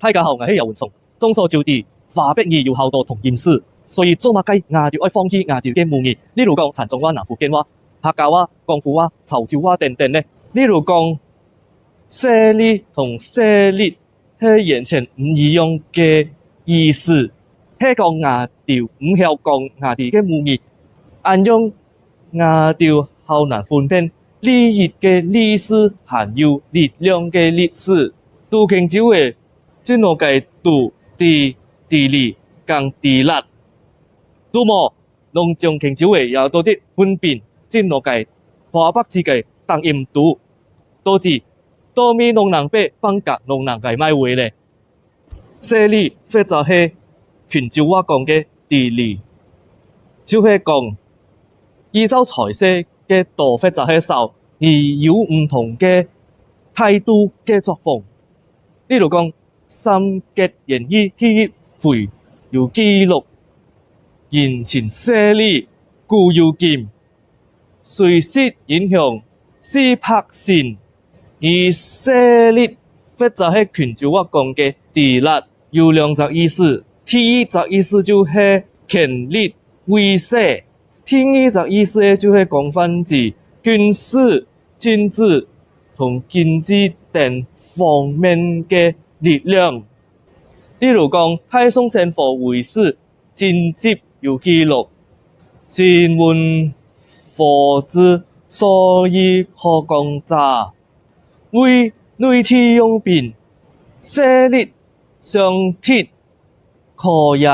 大家好，我係游煥松。眾所周知，華碧兒有好多同音字，所以做乜雞牙條愛放棄牙條嘅母語。例如講殘種話、南福建話、客家話、廣府話、潮州話等等呢。例如講勢力同勢力係完全唔一樣嘅意思，係講牙條唔係講牙條嘅母語，按用牙條好難分辨利益嘅歷史含有力量嘅歷史。杜慶州嘅即我嘅杜地理更地力，杜麼農將慶州嘅有多啲分辨，即我嘅華北之嘅當音杜，導致多米農人被放隔農人嘅買回咧。勢力或者係泉州話講嘅地理，就係講依照財勢嘅多或者係少，而有唔同嘅態度嘅作風。例如講《三國演義》第一回有記錄，人前勢力固有劍，隨時影響四拍線。而勢力或者係泉州話講嘅地力有兩隻意思，第一隻意思就係權力威勢，第二隻意思就係講翻指軍事、政治同經濟等方面嘅力量。例如講太宋成佛為師真集有記錄，先問佛之所以可講者，為內體用兵，勢力相鐵可也。